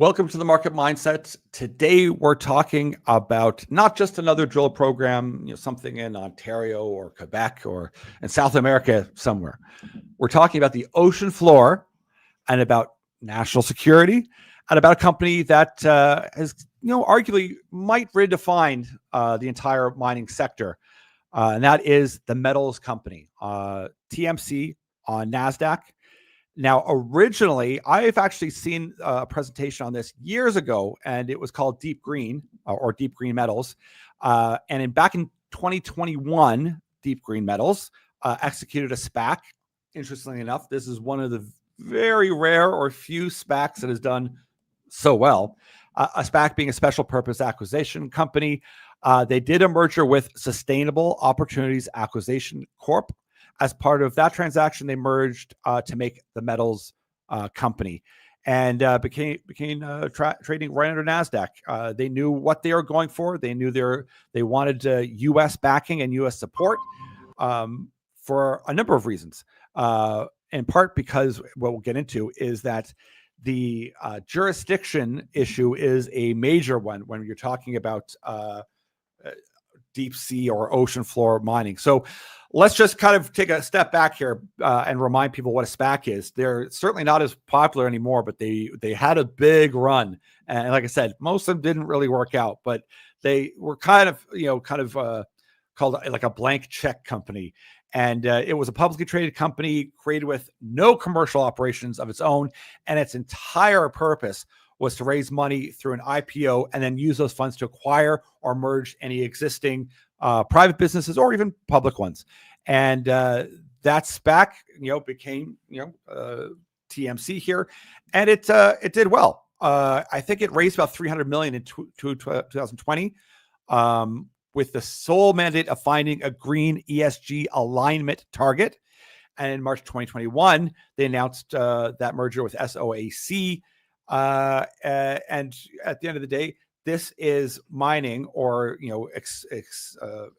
Welcome to the Market Mindset. Today, we're talking about not just another drill program, something in Ontario or Quebec or in South America somewhere. We're talking about the ocean floor and about national security and about a company that has, arguably might redefine the entire mining sector. And that is the metals company, TMC on NASDAQ. Now, originally, I've actually seen a presentation on this years ago, and it was called Deep Green or Deep Green Metals. Back in 2021, Deep Green Metals executed a SPAC. Interestingly enough, this is one of the very rare or few SPACs that has done so well. A SPAC being a special purpose acquisition company. They did a merger with Sustainable Opportunities Acquisition Corp. As part of that transaction, they merged to make the metals company, and became trading right under NASDAQ. They knew what they were going for. They knew they wanted U.S. backing and U.S. support for a number of reasons. In part because what we'll get into is that the jurisdiction issue is a major one when you're talking about deep sea or ocean floor mining. So let's just kind of take a step back here and remind people what a SPAC is. They're certainly not as popular anymore, but they had a big run. And like I said, most of them didn't really work out, but they were kind of called like a blank check company. And it was a publicly traded company created with no commercial operations of its own. And its entire purpose was to raise money through an IPO and then use those funds to acquire or merge any existing private businesses or even public ones. And that SPAC, became, TMC here, and it did well. I think it raised about $300 million in 2020, with the sole mandate of finding a green ESG alignment target. And in March 2021, they announced that merger with SOAC. And at the end of the day, this is mining or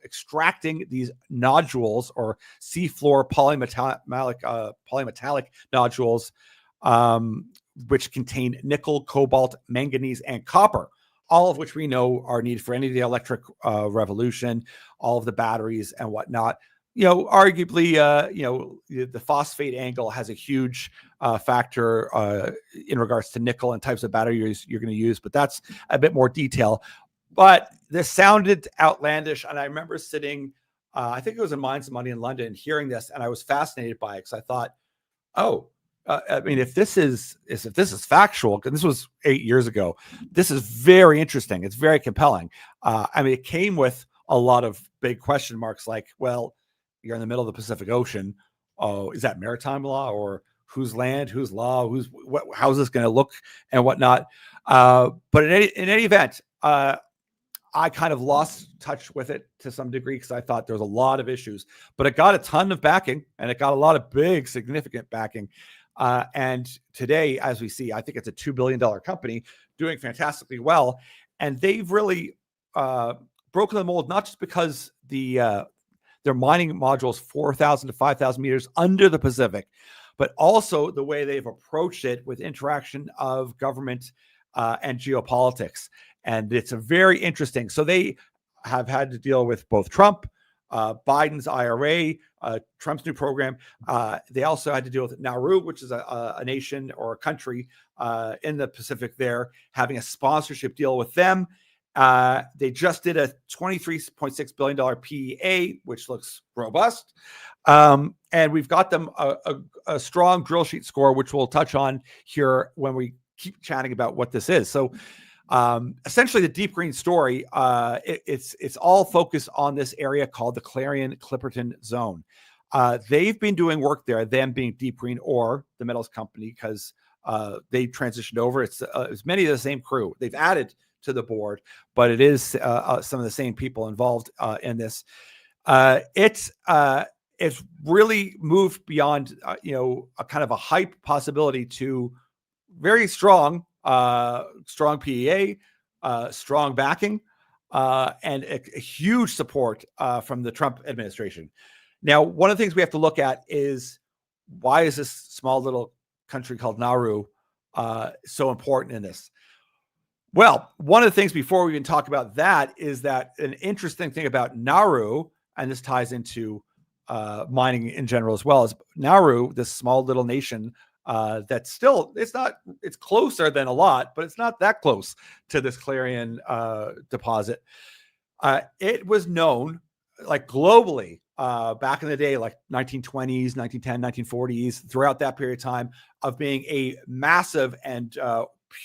extracting these nodules or seafloor polymetallic nodules, which contain nickel, cobalt, manganese, and copper, all of which we know are needed for any of the electric revolution, all of the batteries and whatnot. Arguably, the phosphate angle has a huge factor in regards to nickel and types of batteries you're going to use, but that's a bit more detail. But this sounded outlandish, and I remember sitting, I think it was in Minds of Money in London, hearing this, and I was fascinated by it because I thought, if this is factual, and this was 8 years ago, this is very interesting. It's very compelling. It came with a lot of big question marks, like, well, you're in the middle of the Pacific Ocean. Oh, is that maritime law, or whose land, whose law, how's this going to look and whatnot? But in any event, I kind of lost touch with it to some degree because I thought there was a lot of issues, but it got a ton of backing and it got a lot of big, significant backing. And today, as we see, I think it's a $2 billion company doing fantastically well. And they've really broken the mold, not just because their mining modules 4,000 to 5,000 meters under the Pacific, but also the way they've approached it with interaction of government and geopolitics. And it's a very interesting. So they have had to deal with both Trump, Biden's IRA, Trump's new program. They also had to deal with Nauru, which is a nation or a country in the Pacific there, having a sponsorship deal with them. They just did a $23.6 billion PEA, which looks robust. And we've got them a strong drill sheet score, which we'll touch on here when we keep chatting about what this is. So essentially the Deep Green story, it's all focused on this area called the Clarion-Clipperton zone. They've been doing work there, them being Deep Green or the metals company, because they transitioned over. It's many of the same crew. They've added to the board, but it is some of the same people involved in this. It's really moved beyond a kind of a hype possibility to very strong PEA, strong backing, and a huge support from the Trump administration. Now, one of the things we have to look at is, why is this small little country called Nauru so important in this? Well, one of the things before we even talk about that is that an interesting thing about Nauru, and this ties into mining in general as well, is Nauru, this small little nation that's still, it's closer than a lot, but it's not that close to this Clarion deposit. It was known like globally back in the day, like 1920s, 1910, 1940s, throughout that period of time, of being a massive and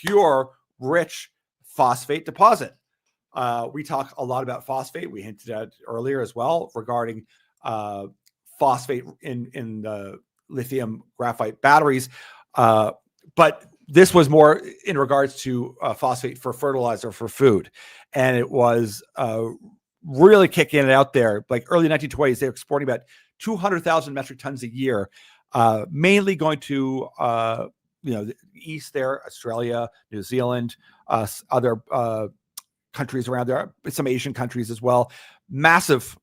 pure, rich phosphate deposit. We talk a lot about phosphate. We hinted at earlier as well regarding phosphate in the lithium graphite batteries. But this was more in regards to phosphate for fertilizer for food. And it was really kicking it out there. Like early 1920s, they were exporting about 200,000 metric tons a year, mainly going to the east there, Australia, New Zealand, other countries around there, some Asian countries as well. Massive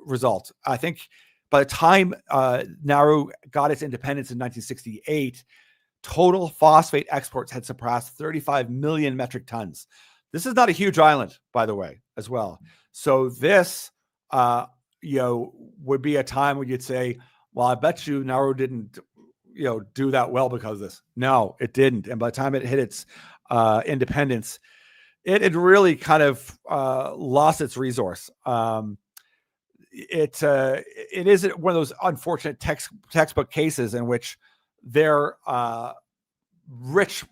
result. I think by the time Nauru got its independence in 1968, total phosphate exports had surpassed 35 million metric tons. This is not a huge island, by the way, as well. So this, would be a time when you'd say, well, I bet you Nauru didn't, do that well because of this. No, it didn't. And by the time it hit its independence, it had really kind of lost its resource. It is one of those unfortunate textbook cases in which their rich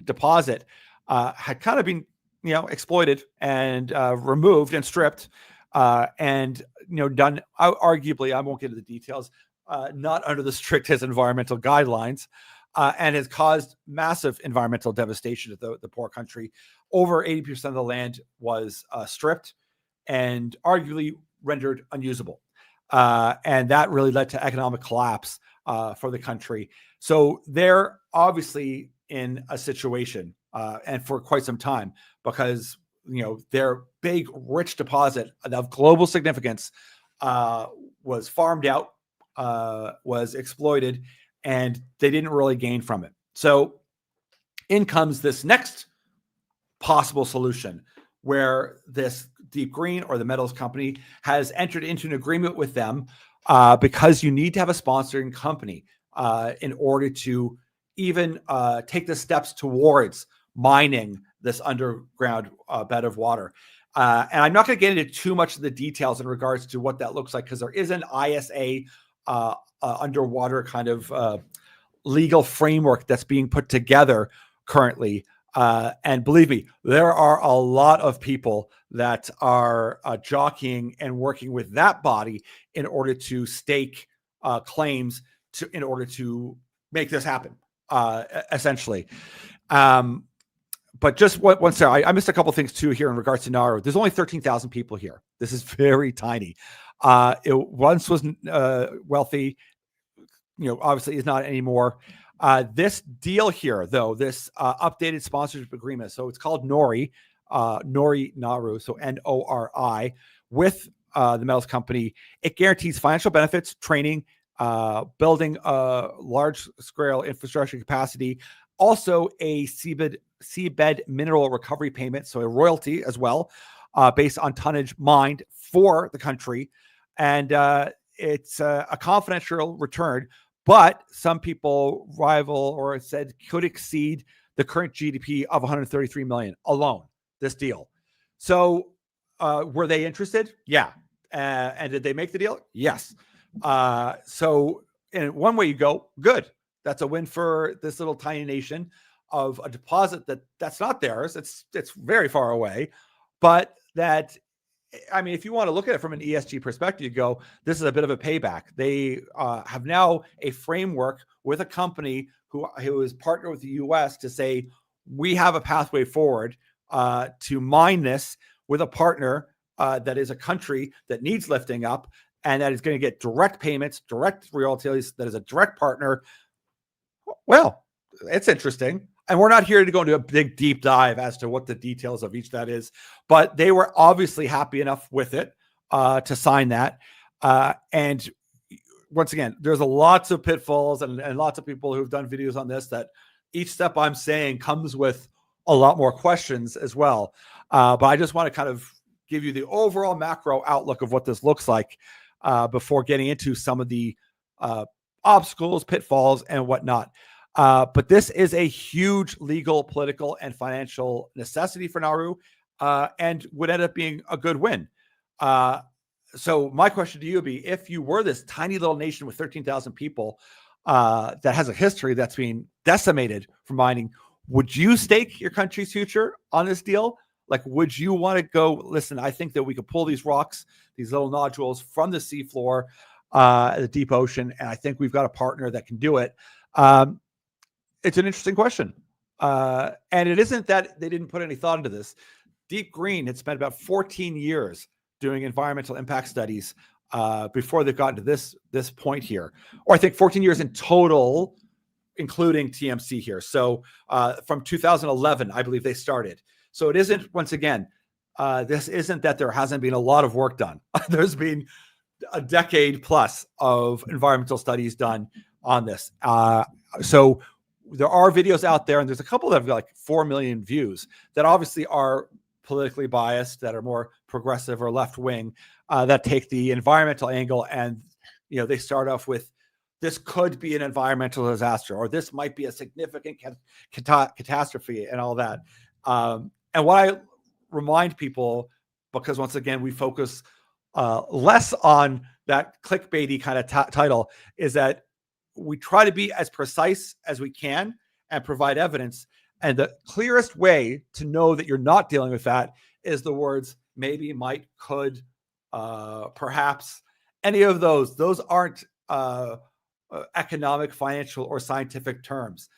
deposit had kind of been, exploited and removed and stripped, and done arguably. I won't get into the details. Not under the strictest environmental guidelines, and has caused massive environmental devastation to the poor country. Over 80% of the land was stripped and arguably rendered unusable. And that really led to economic collapse for the country. So they're obviously in a situation, and for quite some time, because their big, rich deposit of global significance was farmed out, was exploited, and they didn't really gain from it. So in comes this next possible solution, where this Deep Green or the metals company has entered into an agreement with them, because you need to have a sponsoring company in order to even take the steps towards mining this underground bed of water. And I'm not going to get into too much of the details in regards to what that looks like, because there is an ISA underwater kind of legal framework that's being put together currently. And believe me, there are a lot of people that are jockeying and working with that body in order to stake claims in order to make this happen, essentially. But just one second, I missed a couple things too here in regards to Nauru. There's only 13,000 people here. This is very tiny. It once was wealthy, obviously is not anymore. This deal here, though, this updated sponsorship agreement, so it's called Nauru, so Nori, with the metals company. It guarantees financial benefits, training, building a large-scale infrastructure capacity, also a seabed mineral recovery payment, so a royalty as well, based on tonnage mined for the country. And it's a confidential return, but some people rival or said could exceed the current GDP of 133 million alone, this deal. So were they interested? Yeah. And did they make the deal? Yes. So in one way you go, good. That's a win for this little tiny nation of a deposit that's not theirs. It's very far away, but that, I mean, if you want to look at it from an ESG perspective, you go, this is a bit of a payback. They have now a framework with a company who is partnered with the US to say, we have a pathway forward to mine this with a partner that is a country that needs lifting up, and that is going to get direct payments, direct royalties, that is a direct partner. Well, it's interesting. And we're not here to go into a big deep dive as to what the details of each that is, but they were obviously happy enough with it to sign that. And once again, there's lots of pitfalls and lots of people who've done videos on this, that each step I'm saying comes with a lot more questions as well. But I just want to kind of give you the overall macro outlook of what this looks like before getting into some of the obstacles, pitfalls, and whatnot. But this is a huge legal, political, and financial necessity for Nauru, and would end up being a good win. So my question to you would be, if you were this tiny little nation with 13,000 people that has a history that's being decimated for mining, would you stake your country's future on this deal? Like, would you want to go, listen, I think that we could pull these rocks, these little nodules from the seafloor, the deep ocean, and I think we've got a partner that can do it. It's an interesting question. And it isn't that they didn't put any thought into this. Deep Green had spent about 14 years doing environmental impact studies before they've gotten to this point here. Or I think 14 years in total, including TMC here. So from 2011, I believe they started. So it isn't, once again, this isn't that there hasn't been a lot of work done. There's been a decade plus of environmental studies done on this. So there are videos out there, and there's a couple that have got like 4 million views that obviously are politically biased, that are more progressive or left wing, that take the environmental angle, and they start off with, this could be an environmental disaster, or this might be a significant catastrophe, and all that. And what I remind people, because once again we focus less on that clickbaity kind of title, is that we try to be as precise as we can and provide evidence. And the clearest way to know that you're not dealing with that is the words maybe, might, could, perhaps. Any of those aren't economic, financial, or scientific terms.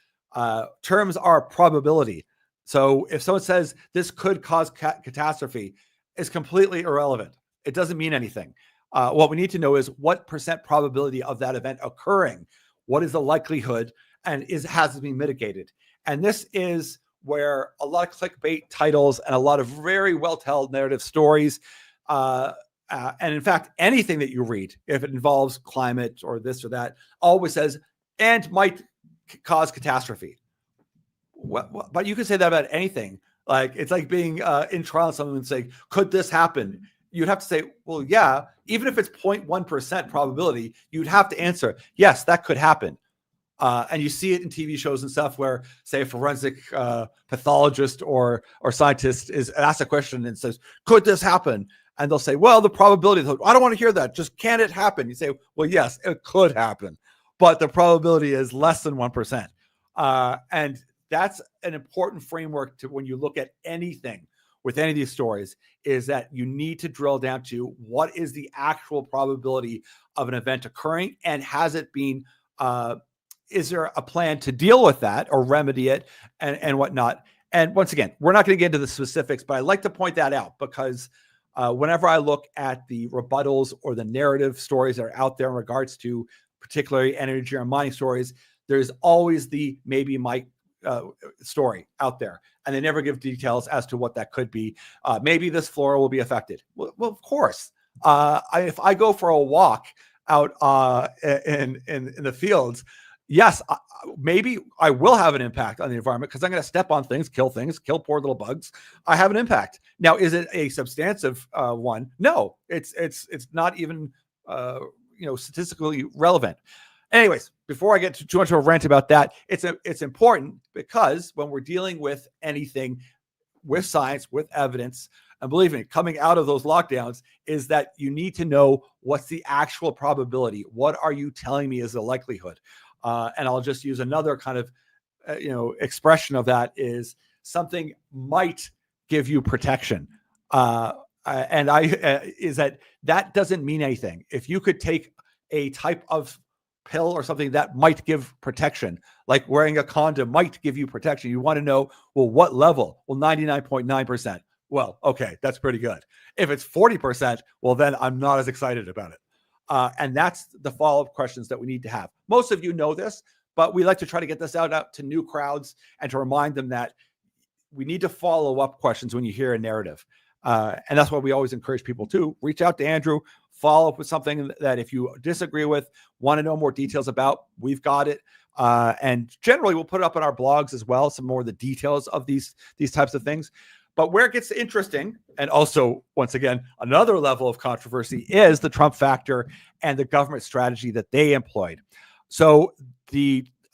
Terms are probability. So if someone says this could cause catastrophe, it's completely irrelevant. It doesn't mean anything. What we need to know is what % probability of that event occurring. What is the likelihood, and has it been mitigated? And this is where a lot of clickbait titles and a lot of very well-told narrative stories, and in fact, anything that you read, if it involves climate or this or that, always says, and might cause catastrophe. But you can say that about anything. Like, it's like being in trial and someone saying, could this happen? You'd have to say, well, yeah, even if it's 0.1% probability, you'd have to answer, yes, that could happen. And you see it in TV shows and stuff where, say, a forensic pathologist or scientist is asked a question and says, could this happen? And they'll say, well, the probability, I don't want to hear that. Just, can it happen? You say, well, yes, it could happen, but the probability is less than 1%. And that's an important framework to when you look at anything with any of these stories, is that you need to drill down to what is the actual probability of an event occurring, and has it been, is there a plan to deal with that or remedy it, and whatnot. And once again, we're not going to get into the specifics, but I like to point that out because whenever I look at the rebuttals or the narrative stories that are out there in regards to particularly energy or mining stories, there's always the maybe, might story out there, and they never give details as to what that could be. Maybe this flora will be affected. Well, of course. If I go for a walk out in the fields, yes, maybe I will have an impact on the environment because I'm going to step on things, kill poor little bugs. I have an impact. Now, is it a substantive one? No, it's not even statistically relevant. Anyways, before I get too much of a rant about that, it's important because when we're dealing with anything with science, with evidence, and believe me, coming out of those lockdowns, is that you need to know what's the actual probability. What are you telling me is the likelihood? And I'll just use another kind of expression of that, is something might give you protection. Is that doesn't mean anything. If you could take a type of pill or something that might give protection, like wearing a condom might give you protection, you want to know, well, what level? Well, 99.9%. Well, okay, that's pretty good. If it's 40%, well, then I'm not as excited about it. And that's the follow-up questions that we need to have. Most of you know this, but we like to try to get this out to new crowds and to remind them that we need to follow up questions when you hear a narrative. And that's why we always encourage people to reach out to Andrew, follow up with something that if you disagree with, want to know more details about, we've got it. And generally we'll put it up on our blogs as well, some more of the details of these types of things. But where it gets interesting, and also, once again, another level of controversy, is the Trump factor and the government strategy that they employed. So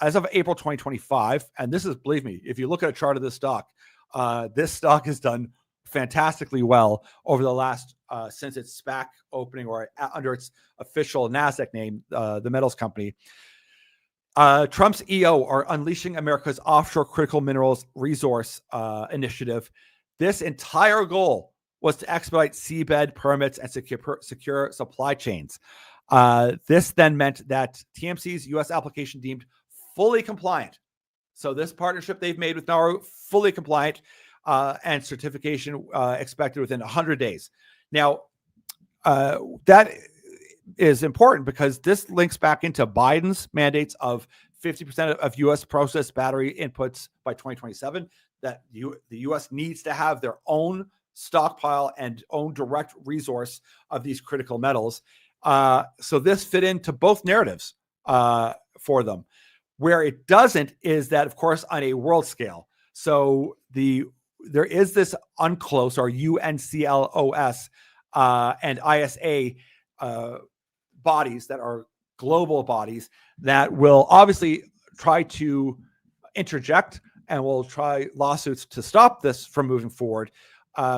as of April 2025, and this is, believe me, if you look at a chart of this stock has done fantastically well over the last, since its SPAC opening, or under its official NASDAQ name, the metals company. Trump's EO, or Unleashing America's Offshore Critical Minerals Resource Initiative. This entire goal was to expedite seabed permits and secure supply chains. This then meant that TMC's U.S. application deemed fully compliant. So this partnership they've made with Nauru, fully compliant, and certification expected within 100 days. Now, that is important because this links back into Biden's mandates of 50% of U.S. processed battery inputs by 2027, that the U.S. needs to have their own stockpile and own direct resource of these critical metals. So this fit into both narratives for them. Where it doesn't is that, of course, on a world scale. So there is this UNCLOS, or UNCLOS, and ISA bodies that are global bodies that will obviously try to interject and will try lawsuits to stop this from moving forward,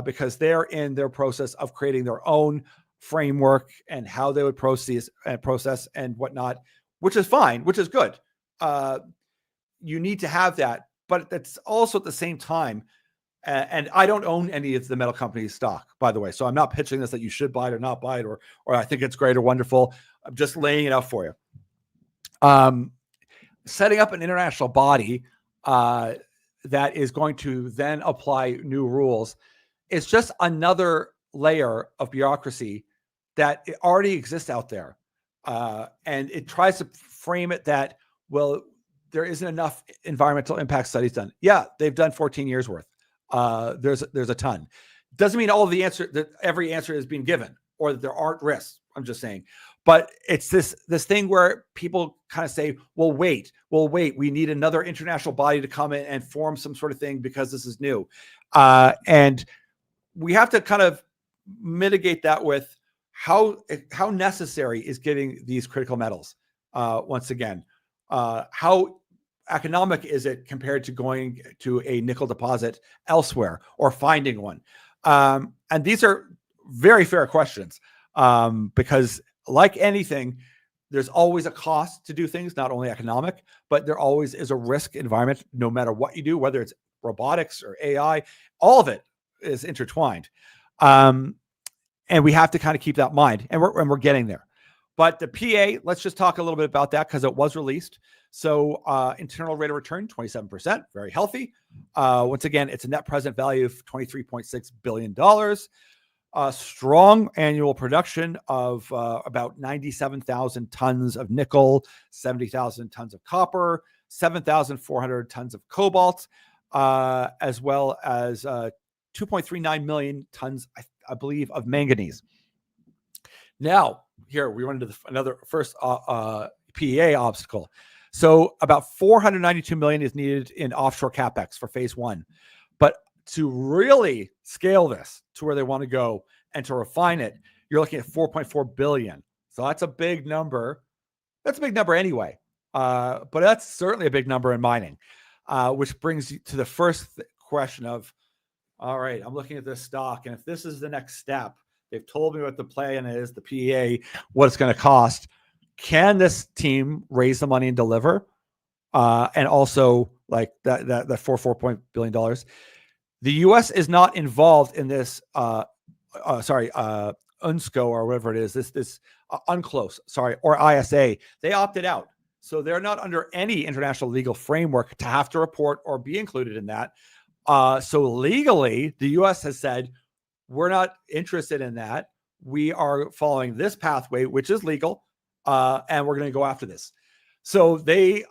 because they're in their process of creating their own framework and how they would process and whatnot, which is fine, which is good. You need to have that, but it's also at the same time, and I don't own any of the metal company's stock, by the way, so I'm not pitching this that you should buy it or not buy it, or I think it's great or wonderful. I'm just laying it out for you. Setting up an international body that is going to then apply new rules is just another layer of bureaucracy that already exists out there. And it tries to frame it that, well, there isn't enough environmental impact studies done. Yeah, they've done 14 years worth. There's a ton. Doesn't mean all of the answer, that every answer is being given, or that there aren't risks. I'm just saying. But it's this thing where people kind of say, well, wait, we need another international body to come in and form some sort of thing because this is new. And we have to kind of mitigate that with how necessary is getting these critical metals. Once again, how economic is it compared to going to a nickel deposit elsewhere or finding one? And these are very fair questions, because like anything, there's always a cost to do things, not only economic, but there always is a risk environment, no matter what you do, whether it's robotics or AI, all of it is intertwined. And we have to kind of keep that in mind, and we're getting there. But the PA, let's just talk a little bit about that because it was released. So internal rate of return, 27%, very healthy. Once again, it's a net present value of $23.6 billion. Strong annual production of about 97,000 tons of nickel, 70,000 tons of copper, 7,400 tons of cobalt, as well as 2.39 million tons, I believe, of manganese. Now, here we run into another first PEA obstacle. So about 492 million is needed in offshore capex for phase one. But to really scale this to where they want to go and to refine it, you're looking at 4.4 billion. So that's a big number. That's a big number anyway. But that's certainly a big number in mining, which brings you to the first question of, all right, I'm looking at this stock, and if this is the next step, they've told me what the plan is, the PEA, what it's going to cost. Can this team raise the money and deliver? And also, like that $4 billion. The U.S. is not involved in this. UNSCO or whatever it is. This UNCLOS, or ISA. They opted out, so they're not under any international legal framework to have to report or be included in that. So legally, the U.S. has said, we're not interested in that. We are following this pathway, which is legal, and we're going to go after this. So they,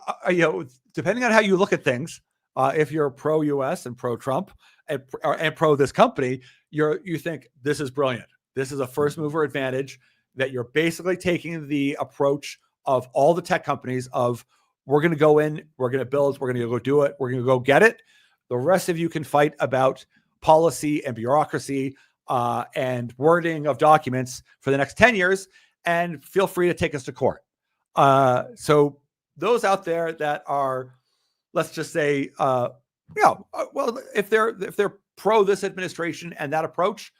depending on how you look at things, if you're pro-US and pro-Trump and pro this company, you think this is brilliant. This is a first mover advantage, that you're basically taking the approach of all the tech companies of, we're going to go in, we're going to build, we're going to go do it, we're going to go get it. The rest of you can fight about policy and bureaucracy and wording of documents for the next 10 years, and feel free to take us to court. So those out there that are, let's just say, well, if they're pro this administration and that approach,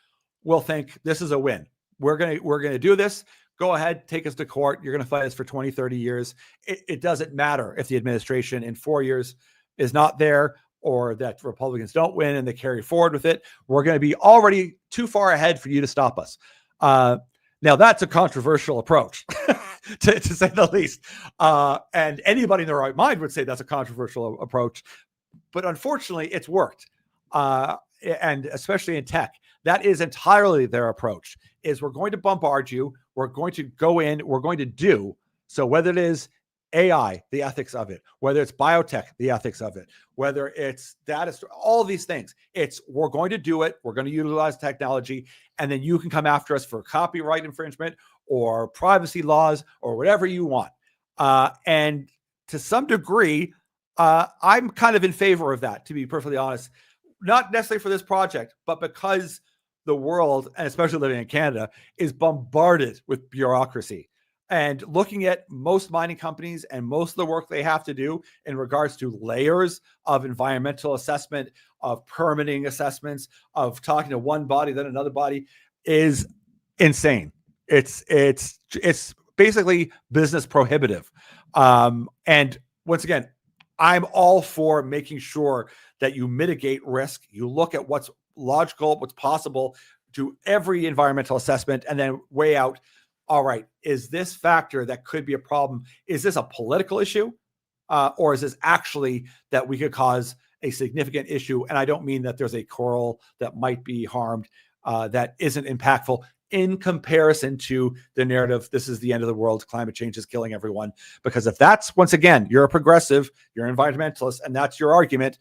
will think this is a win. We're gonna do this. Go ahead, take us to court. You're going to fight us for 20, 30 years. It doesn't matter if the administration in 4 years is not there, or that Republicans don't win and they carry forward with it. We're going to be already too far ahead for you to stop us. Now, that's a controversial approach, to say the least. And anybody in their right mind would say that's a controversial approach. But unfortunately, it's worked. And especially in tech, that is entirely their approach, is we're going to bombard you. We're going to go in. We're going to do. So whether it is AI, the ethics of it, whether it's biotech, the ethics of it, whether it's data, all these things, we're going to do it. We're going to utilize technology, and then you can come after us for copyright infringement or privacy laws or whatever you want. And to some degree, I'm kind of in favor of that, to be perfectly honest, not necessarily for this project, but because the world, and especially living in Canada, is bombarded with bureaucracy. And looking at most mining companies and most of the work they have to do in regards to layers of environmental assessment, of permitting assessments, of talking to one body, then another body, is insane. It's basically business prohibitive. And once again, I'm all for making sure that you mitigate risk. You look at what's logical, what's possible, do every environmental assessment, and then weigh out, all right, is this factor that could be a problem? Is this a political issue? Or is this actually that we could cause a significant issue? And I don't mean that there's a coral that might be harmed that isn't impactful in comparison to the narrative, this is the end of the world, climate change is killing everyone. Because if that's, once again, you're a progressive, you're an environmentalist, and that's your argument,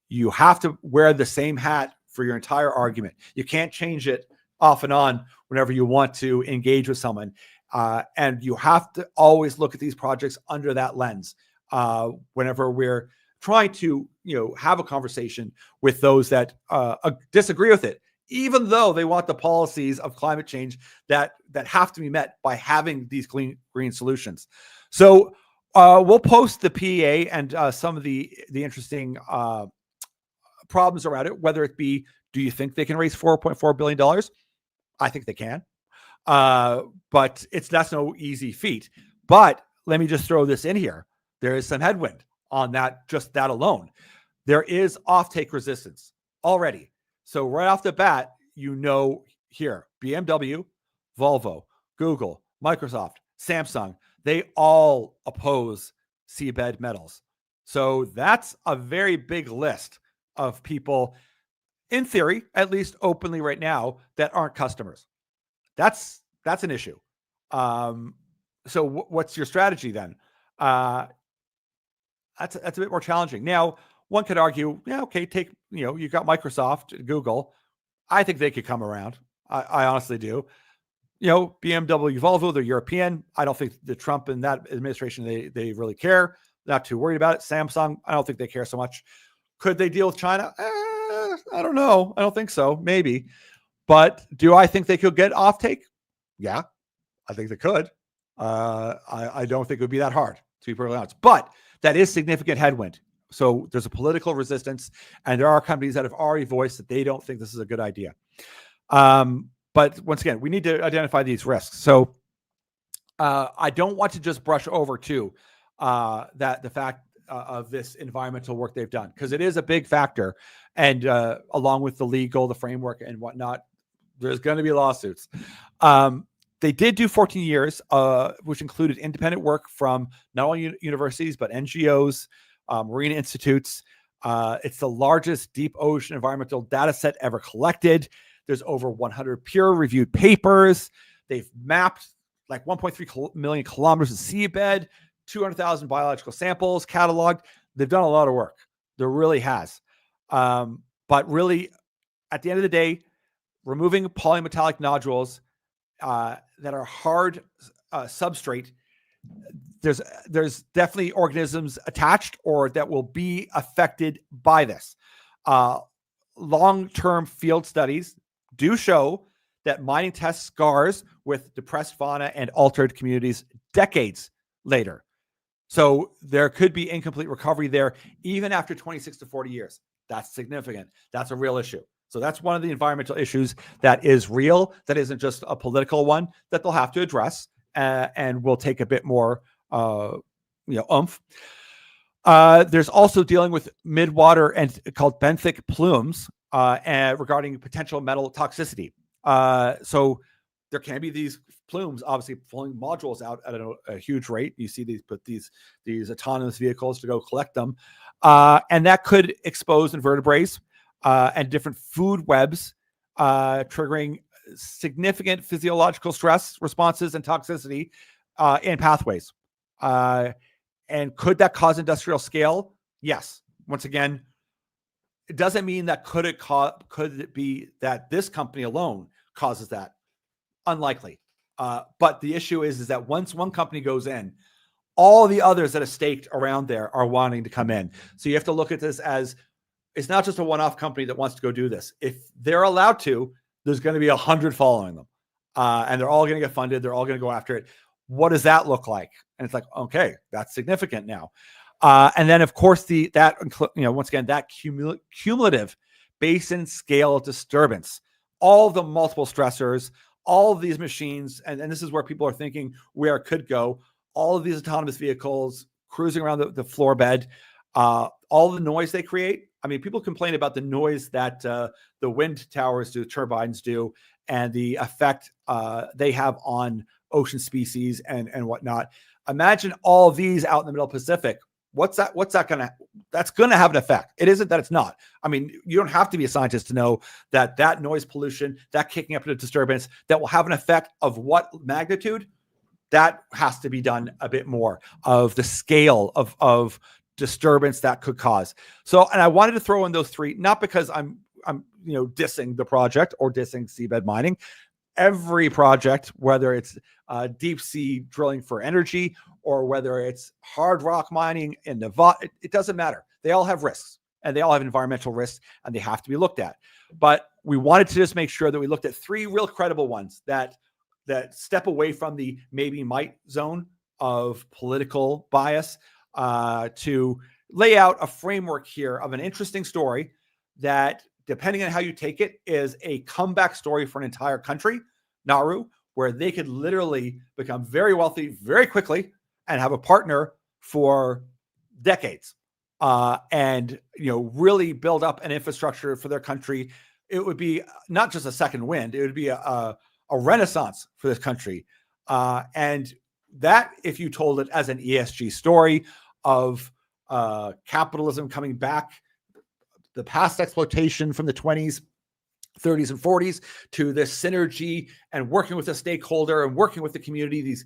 you have to wear the same hat for your entire argument. You can't change it off and on whenever you want to engage with someone. And you have to always look at these projects under that lens whenever we're trying to, have a conversation with those that disagree with it, even though they want the policies of climate change that have to be met by having these green solutions. So we'll post the PEA and some of the interesting problems around it, whether it be, do you think they can raise $4.4 billion? I think they can. But that's no easy feat. But let me just throw this in here. There is some headwind on that, just that alone. There is offtake resistance already. So right off the bat, here, BMW, Volvo, Google, Microsoft, Samsung, they all oppose Seabed metals. So that's a very big list of people, in theory, at least openly right now, that aren't customers. That's an issue. So what's your strategy then? That's a bit more challenging. Now, one could argue, okay, you've got Microsoft, Google. I think they could come around. I honestly do. BMW, Volvo, they're European. I don't think the Trump and that administration, they really care. Not too worried about it. Samsung, I don't think they care so much. Could they deal with China? I don't know. I don't think so. Maybe. But do I think they could get offtake? Yeah, I think they could. I don't think it would be that hard, to be perfectly honest. But that is significant headwind. So there's a political resistance, and there are companies that have already voiced that they don't think this is a good idea. But once again, we need to identify these risks. So I don't want to just brush over too that the fact of this environmental work they've done, because it is a big factor. And along with the legal, the framework and whatnot, there's going to be lawsuits. They did do 14 years, which included independent work from not only universities, but NGOs, marine institutes. It's the largest deep ocean environmental data set ever collected. There's over 100 peer-reviewed papers. They've mapped like 1.3 million kilometers of seabed, 200,000 biological samples cataloged. They've done a lot of work. There really has. But really, at the end of the day, removing polymetallic nodules that are hard substrate, there's definitely organisms attached or that will be affected by this. Long-term field studies do show that mining tests scars with depressed fauna and altered communities decades later. So there could be incomplete recovery there even after 26 to 40 years. That's significant. That's a real issue. So that's one of the environmental issues that is real, that isn't just a political one that they'll have to address and will take a bit more oomph. There's also dealing with midwater and called benthic plumes regarding potential metal toxicity. So there can be these plumes, obviously pulling modules out at a huge rate. You see these autonomous vehicles to go collect them, and that could expose invertebrates and different food webs, triggering significant physiological stress responses and toxicity in pathways. And could that cause industrial scale? Yes. Once again, it doesn't mean that could it be that this company alone causes that? Unlikely. But the issue is that once one company goes in, all the others that are staked around there are wanting to come in. So you have to look at this as it's not just a one-off company that wants to go do this. If they're allowed to, there's going to be 100 following them. And they're all going to get funded. They're all going to go after it. What does that look like? And it's like, okay, that's significant now. And then, of course, once again, that cumulative basin scale disturbance, all the multiple stressors, all of these machines, and this is where people are thinking where it could go, all of these autonomous vehicles cruising around the floor bed, all the noise they create. I mean, people complain about the noise that the wind towers do, turbines do, and the effect they have on ocean species and whatnot. Imagine all these out in the middle of the Pacific. That's going to have an effect. It isn't that it's not. I mean, you don't have to be a scientist to know that noise pollution, that kicking up the disturbance, that will have an effect of what magnitude. That has to be done a bit more of the scale of disturbance that could cause. So, and I wanted to throw in those three, not because I'm dissing the project or dissing seabed mining. Every project, whether it's deep sea drilling for energy or whether it's hard rock mining in Nevada, it doesn't matter. They all have risks and they all have environmental risks and they have to be looked at. But we wanted to just make sure that we looked at three real credible ones that step away from the maybe might zone of political bias to lay out a framework here of an interesting story that, depending on how you take it, is a comeback story for an entire country, Nauru, where they could literally become very wealthy very quickly and have a partner for decades and really build up an infrastructure for their country. It would be not just a second wind, it would be a renaissance for this country. And that, if you told it as an ESG story of capitalism coming back, the past exploitation from the 20s, 30s, and 40s to this synergy and working with a stakeholder and working with the community,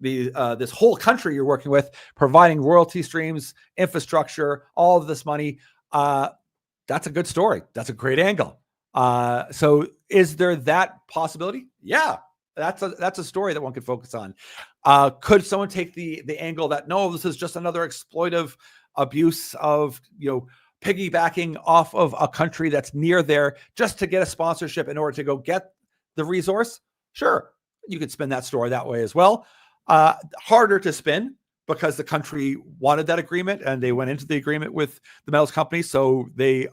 this whole country you're working with, providing royalty streams, infrastructure, all of this money. That's a good story. That's a great angle. So is there that possibility? Yeah, that's a story that one could focus on. Could someone take the angle that, no, this is just another exploitive abuse of, piggybacking off of a country that's near there just to get a sponsorship in order to go get the resource? Sure, you could spin that story that way as well. Harder to spin because the country wanted that agreement and they went into the agreement with the metals company, so they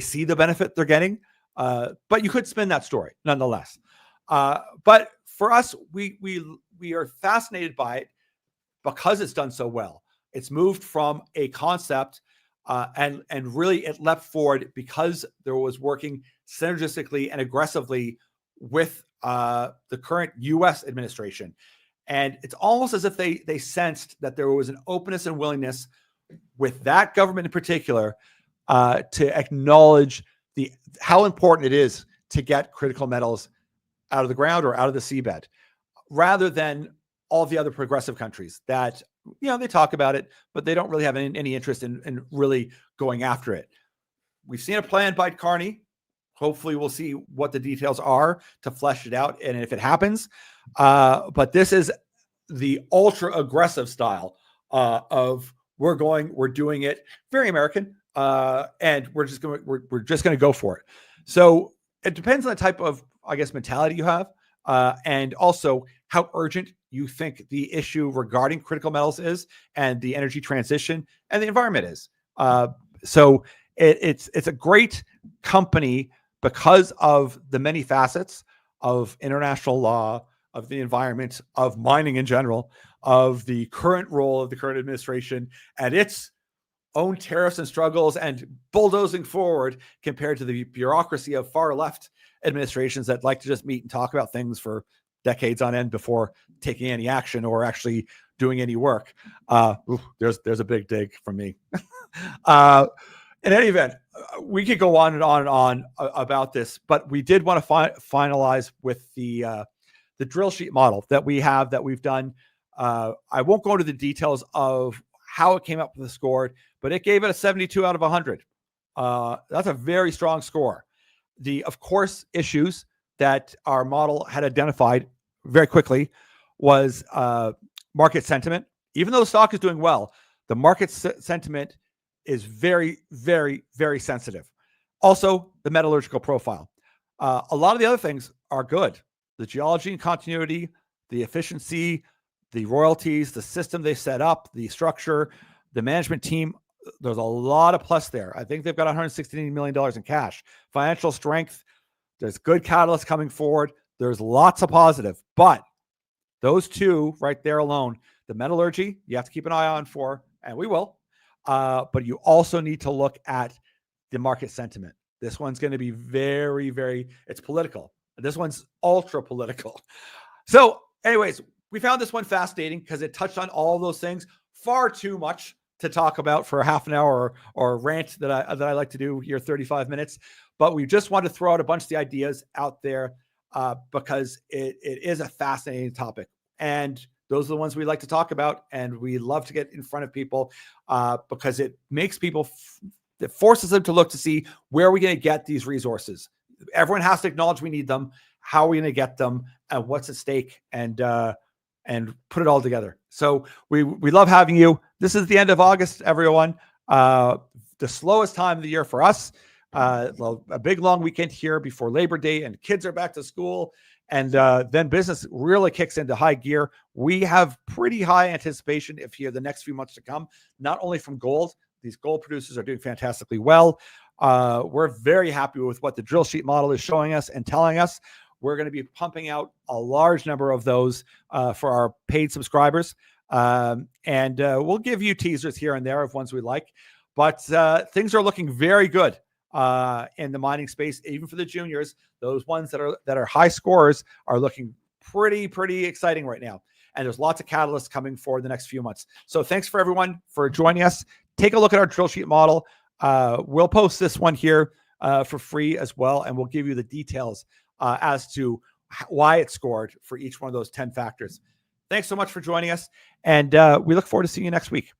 see the benefit they're getting. But you could spin that story nonetheless. But for us, we are fascinated by it because it's done so well. It's moved from a concept and really it leapt forward because there was working synergistically and aggressively with the current U.S. administration. And it's almost as if they sensed that there was an openness and willingness with that government in particular to acknowledge how important it is to get critical metals out of the ground or out of the seabed, rather than all the other progressive countries that they talk about it, but they don't really have any interest in really going after it. We've seen a plan by Carney. Hopefully we'll see what the details are to flesh it out, and if it happens. But this is the ultra aggressive style of we're doing it, very American, and we're just going to go for it. So it depends on the type of, I guess, mentality you have, and also how urgent you think the issue regarding critical metals is, and the energy transition and the environment is. So it's a great company because of the many facets of international law, of the environment, of mining in general, of the current role of the current administration and its own tariffs and struggles and bulldozing forward compared to the bureaucracy of far left administrations that like to just meet and talk about things for decades on end before taking any action or actually doing any work. There's a big dig from me. In any event, we could go on and on and on about this, but we did want to finalize with the drill sheet model that we've done. I won't go into the details of how it came up with the score, but it gave it a 72 out of 100. That's a very strong score. Of course, issues that our model had identified very quickly was market sentiment. Even though the stock is doing well, the market sentiment is very, very, very sensitive. Also, the metallurgical profile. A lot of the other things are good. The geology and continuity, the efficiency, the royalties, the system they set up, the structure, the management team. There's a lot of plus there. I think they've got $116 million in cash. Financial strength. There's good catalysts coming forward. There's lots of positive. But those two right there alone, the metallurgy, you have to keep an eye on for, and we will. But you also need to look at the market sentiment. This one's going to be very, very, it's political. This one's ultra political. So anyways, we found this one fascinating because it touched on all those things. Far too much to talk about for a half an hour or a rant that I like to do here, 35 minutes. But we just wanted to throw out a bunch of the ideas out there because it is a fascinating topic. And those are the ones we like to talk about. And we love to get in front of people because it makes people, it forces them to look to see where are we going to get these resources. Everyone has to acknowledge we need them. How are we going to get them? And what's at stake? And put it all together. So we love having you. This is the end of August, everyone. The slowest time of the year for us. A big long weekend here before Labor Day, and kids are back to school. And then business really kicks into high gear. We have pretty high anticipation if you have the next few months to come, not only from gold. These gold producers are doing fantastically well. We're very happy with what the drill sheet model is showing us and telling us. We're going to be pumping out a large number of those for our paid subscribers. And we'll give you teasers here and there of ones we like. But things are looking very good in the mining space, even for the juniors. Those ones that are high scorers are looking pretty exciting right now. And there's lots of catalysts coming for the next few months. So thanks for everyone for joining us. Take a look at our drill sheet model. We'll post this one here for free as well, and we'll give you the details as to why it scored for each one of those 10 factors. Thanks so much for joining us, and we look forward to seeing you next week.